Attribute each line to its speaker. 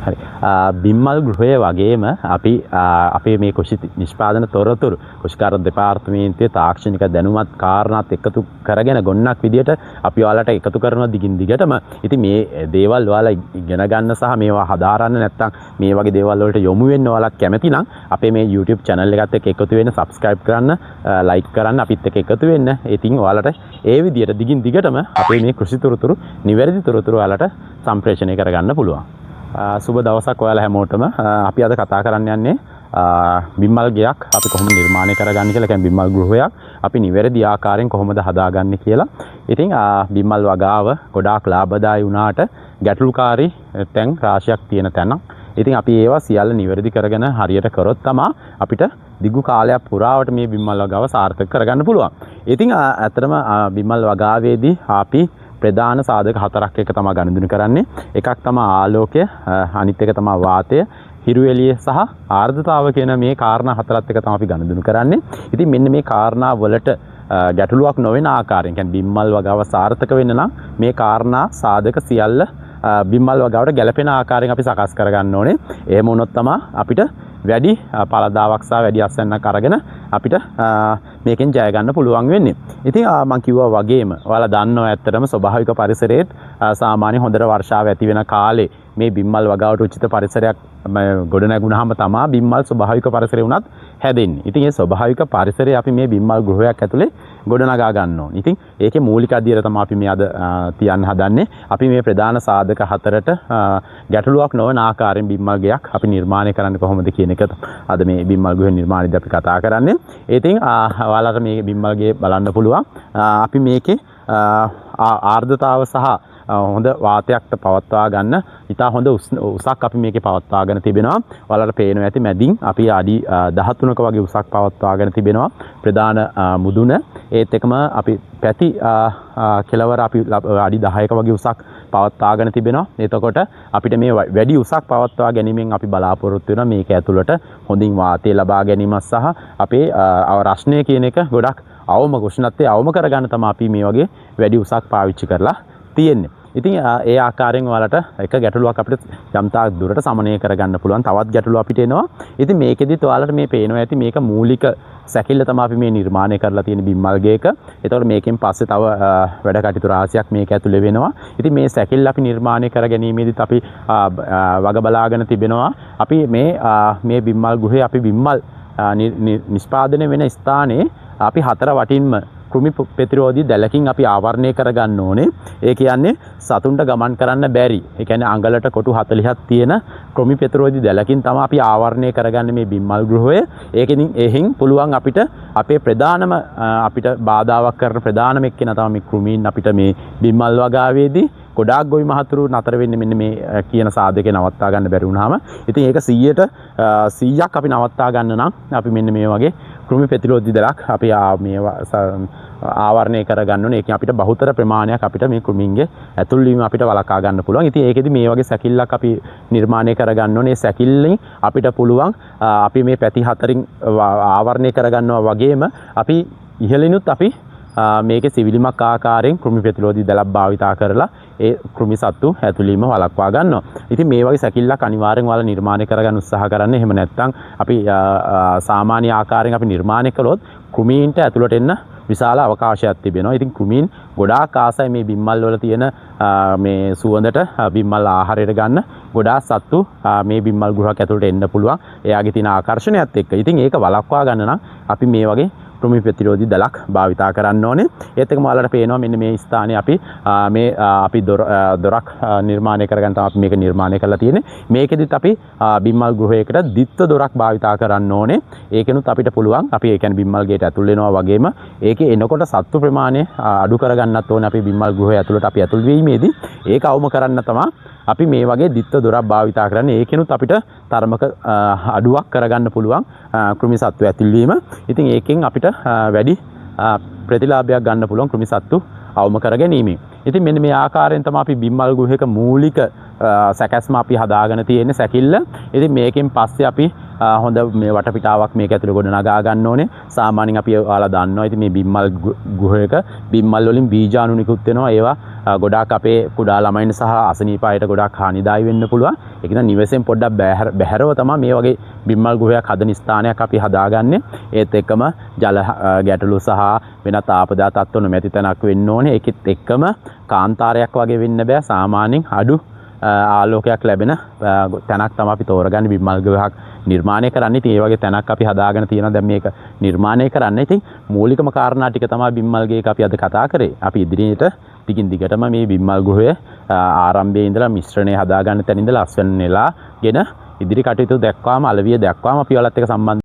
Speaker 1: හරි. බිම්මල් ගෘහය වගේම අපි අපේ මේ කුෂි නිෂ්පාදන තොරතුරු කුෂිකාර්ය දෙපාර්තමේන්තුවේ තාක්ෂණික දැනුමත් කාරණාත් එකතු කරගෙන ගොන්නක් විදියට අපි ඔයාලට එකතු කරන දිගින් දිගටම. ඉතින් මේ දේවල් ඔයාලා ඉගෙන ගන්න සහ මේවා හදාරන්න නැත්නම් මේ වගේ දේවල් වලට යොමු වෙන්න ඔයාලා කැමති නම් අපේ මේ YouTube channel එකත් එක්ක එකතු වෙන්න, subscribe කරන්න, like කරන්න, අපිත් එක්ක එකතු වෙන්න. ඉතින් ඔයාලට ඒ විදියට දිගින් දිගටම අපේ මේ කුෂි තොරතුරු නිවැරදි තොරතුරු ඔයාලට සම්ප්‍රේෂණය කරගන්න පුළුවන්. සුබ දවසක් ඔයාලා හැමෝටම. අපි අද කතා කරන්න යන්නේ බිම්මල් ගෙයක් අපි කොහොමද නිර්මාණය කරගන්නේ කියලා. කියන්නේ බිම්මල් ගෘහයක් අපි නිවැරදි ආකාරයෙන් කොහොමද හදාගන්නේ කියලා. ඉතින් බිම්මල් වගාව ගොඩාක් ලාභදායී වුණාට ගැටලුකාරී තැන් රාශියක් තියෙන තැනක්. ඉතින් අපි ඒවා සියල්ල නිවැරදි කරගෙන හරියට කරොත් තමයි අපිට දිගු කාලයක් පුරාවට මේ බිම්මල් වගාව සාර්ථක කරගන්න පුළුවන්. ඉතින් ඇත්තටම බිම්මල් වගාවේදී අපි ප්‍රධාන සාධක හතරක් එක තමයි ගණන්දුන කරන්නේ. එකක් තමයි ආලෝකය, අනිත් එක තමයි වාතය, හිරු එළිය සහ ආර්ද්‍රතාව කියන මේ කාරණා හතරත් එක තමයි අපි ගණන්දුන කරන්නේ. ඉතින් මෙන්න මේ කාරණා වලට ගැටලුවක් නොවන ආකාරයෙන් කියන්නේ බිම්මල් වගාව සාර්ථක වෙන්න නම් මේ කාරණා සාධක සියල්ල බිම්මල් වගාවට ගැලපෙන ආකාරයෙන් අපි සකස් කරගන්න ඕනේ. එහෙම වුණොත් තමයි අපිට වැඩි පළදාවක් සහ වැඩි අස්වැන්නක් අරගෙන අපිට මේකෙන් ජය ගන්න පුළුවන් වෙන්නේ. ඉතින් මම කිව්වා වගේම ඔයාලා දන්නවා ඇත්තටම ස්වභාවික පරිසරයේත් සාමාන්‍ය හොඳට වර්ෂාව ඇති වෙන කාලේ මේ බිම්මල් වගාවට උචිත පරිසරයක් ගොඩ නැගුණාම තමයි බිම්මල් ස්වභාවික පරිසරය වුණත් හැදෙන්නේ. ඉතින් මේ ස්වභාවික පරිසරය අපි මේ බිම්මල් ගෘහයක් ඇතුලේ ගොඩනගා ගන්න ඕනේ. ඉතින් ඒකේ මූලික අධ්‍යයනය තමයි අපි මේ අද තියන්න හදන්නේ. අපි මේ ප්‍රධාන සාධක හතරට ගැටලුවක් නොවන ආකාරයෙන් බිම්මල් ගෙයක් අපි නිර්මාණය කරන්න කොහොමද කියන එක අද මේ බිම්මල් ගෘහ නිර්මාණයේදී අපි කතා කරන්නේ. ඉතින් ඔයාලට මේ බිම්මල් ගේ බලන්න පුළුවන්. අපි මේකේ ආර්ද්‍රතාව සහ හොඳ වාතයක් පවත්වා ගන්න ඉතා හොඳ උසක් අපි මේකේ පවත්වාගෙන තිබෙනවා. ඔයාලට පේනවා ඇති මැදින් අපි අඩි 13ක වගේ උසක් පවත්වාගෙන තිබෙනවා. ප්‍රධාන මුදුන ඒත් එකම අපි පැති කෙලවර අපි අඩි 10ක වගේ උසක් පවත්වාගෙන තිබෙනවා. එතකොට අපිට මේ වැඩි උසක් පවත්වා ගැනීමෙන් අපි බලාපොරොත්තු වෙනවා මේක ඇතුළට හොඳින් වාතය ලබා ගැනීමත් සහ අපේ රස්නය කියන එක ගොඩක් අවම උෂ්ණත්වය අවම කරගන්න තමයි අපි මේ වගේ වැඩි උසක් පාවිච්චි කරලා තියෙන්නේ. ඉතින් ඒ ආකාරයෙන් ඔයාලට එක ගැටලුවක් අපිට යම්තාක් දුරට සමනය කරගන්න පුළුවන්. තවත් ගැටලුව අපිට එනවා. ඉතින් මේකෙදිත් ඔයාලට මේ පේනවා ඇති මේක මූලික සැකිල්ල තමයි අපි මේ නිර්මාණය කරලා තියෙන බිම්මල් ගේක. ඒතකොට මේකෙන් පස්සේ තව වැඩ කටයුතු රාශියක් මේක ඇතුලේ වෙනවා. ඉතින් මේ සැකිල්ල අපි නිර්මාණය කර ගැනීමේදීත් අපි වග බලාගෙන තිබෙනවා. අපි මේ බිම්මල් ගෘහේ අපි බිම්මල් නිෂ්පාදනය වෙන ස්ථානයේ අපි හතර වටින්ම කෘමි ප්‍රතිරෝධී දැලකින් අපි ආවරණය කරගන්න ඕනේ. ඒ කියන්නේ සතුන්ට ගමන් කරන්න බැරි. ඒ කියන්නේ අඟලට කොටු 40ක් තියෙන කෘමි ප්‍රතිරෝධී දැලකින් තමයි අපි ආවරණය කරගන්නේ මේ බිම්මල් ගෘහය. ඒකෙන් එහෙන් පුළුවන් අපිට අපේ ප්‍රධානම අපිට බාධාවක් කරන ප්‍රධානම එක්කෙනා තමයි මේ කෘමීන් අපිට මේ බිම්මල් වගාවේදී ගොඩාක් ගොවි මහතුරු නතර වෙන්නේ මෙන්න මේ කියන සාධකේ නවත්තා ගන්න බැරි වුණාම. ඉතින් ඒක 100ක් අපි නවත්තා ගන්න නම් අපි මෙන්න මේ වගේ කෘමි ප්‍රතිරෝධී දලක් අපි මේ ආවරණය කරගන්න ඕනේ. ඒකෙන් අපිට බහුතර ප්‍රමාණයක් අපිට මේ කෘමීන්ගේ ඇතුල් වීම අපිට වළක්වා ගන්න පුළුවන්. ඉතින් ඒකෙදි මේ වගේ සැකිල්ලක් අපි නිර්මාණය කරගන්න ඕනේ. සැකිල්ලෙන් අපිට පුළුවන් අපි මේ පැති හතරින් ආවරණය කරගන්නවා වගේම අපි ඉහළිනුත් අපි මේකේ සිවිලිමක් ආකාරයෙන් කෘමි ප්‍රතිරෝධී දලක් භාවිතා කරලා ඒ කෘමි සත්තු ඇතුළීම වළක්වා ගන්නවා. ඉතින් මේ වගේ සැකිල්ලක් අනිවාර්යෙන් ඔයාලා නිර්මාණය කරගන්න උත්සාහ කරන්න. එහෙම නැත්නම් අපි සාමාන්‍ය ආකාරයෙන් අපි නිර්මාණය කළොත් කෘමීන්ට ඇතුළට එන්න විශාල අවකාශයක් තිබෙනවා. ඉතින් කෘමීන් ගොඩාක් ආසයි මේ බිම්මල් වල තියෙන මේ සුවඳට බිම්මල් ආහාරයට ගන්න ගොඩාක් සත්තු මේ බිම්මල් ගෘහයක් ඇතුළට එන්න පුළුවන්. එයාගේ තියෙන ආකර්ෂණයත් එක්ක. ඉතින් ඒක වළක්වා ගන්න නම් අපි මේ වගේ කෘමි ප්‍රතිරෝධී දලක් භාවිතා කරන්න ඕනේ. ඒත් එක්කම ඔයාලට පේනවා මෙන්න මේ ස්ථානයේ අපි දොරක් නිර්මාණය කරගන්න තමයි අපි මේක නිර්මාණය කරලා තියෙන්නේ. මේකෙදිත් අපි බිම්මල් ගෘහයකට දිත්ත දොරක් භාවිතා කරන්න ඕනේ. ඒකෙනුත් අපිට පුළුවන් අපි ඒ කියන්නේ බිම්මල් ගේට ඇතුල් වෙනවා වගේම ඒකේ එනකොට සත්තු ප්‍රමාණය අඩු කරගන්නත් ඕනේ. අපි බිම්මල් ගෘහය ඇතුළට අපි ඇතුල් වීමේදී ඒක අවම කරන්න තමයි අපි මේ වගේ දිත්ත දොරක් භාවිතා කරන්නේ. ඒකෙනුත් අපිට තරමක අඩුවක් කරගන්න පුළුවන් කෘමි සත්තු ඇතුල්වීම. ඉතින් ඒකෙන් අපිට වැඩි ප්‍රතිලාභයක් ගන්න පුළුවන් කෘමි සත්තු අවම කර ගැනීමෙන්. ඉතින් මෙන්න මේ ආකාරයෙන් තමයි අපි බිම්මල් ගෘහයක මූලික සැකැස්ම අපි හදාගෙන තියෙන්නේ සැකිල්ල. ඉතින් මේකෙන් පස්සේ අපි හොඳ මේ වටපිටාවක් මේක ඇතුලේ ගොඩ නගා ගන්න ඕනේ. සාමාන්‍යයෙන් අපි ඔයාලා දන්නවා ඉතින් මේ බිම්මල් ගෘහයක බිම්මල් වලින් බීජාණු නිකුත් වෙනවා. ඒවා ගොඩාක් අපේ කුඩා ළමයින් සහ අසනීප අයට ගොඩාක් හානිදායි වෙන්න පුළුවන්. ඒක නිසා නිවසෙන් පොඩ්ඩක් බැහැරව තමයි මේ වගේ බිම්මල් ගෘහයක් හදන ස්ථානයක් අපි හදාගන්නේ. ඒත් එක්කම ජල ගැටලු සහ වෙනත් ආපදා තත්ත්ව නොමැති තැනක් වෙන්න ඕනේ. ඒකෙත් එක්කම කාන්තාරයක් වගේ වෙන්න බෑ. සාමාන්‍යයෙන් අඩු ආලෝකයක් ලැබෙන තැනක් තමයි අපි තෝරගන්නේ බිම්මල් ගෘහයක් නිර්මාණය කරන්නේ. ඉතින් ඒ වගේ තැනක් අපි හදාගෙන තියෙනවා දැන් මේක නිර්මාණය කරන්න. ඉතින් මූලිකම කාරණා ටික තමයි බිම්මල් ගේක අපි අද කතා කරේ. අපි ඉදිරියට ටිකින් දිගටම මේ බිම්මල් ගෘහය ආරම්භයේ ඉඳලා මිශ්‍රණය හදාගන්න තැන ඉඳලා අස්වැන්න නෙලාගෙන ඉදිරි කටයුතු දක්වාම අලවිය දක්වාම අපි ඔයාලත් එක්ක සම්බන්ධ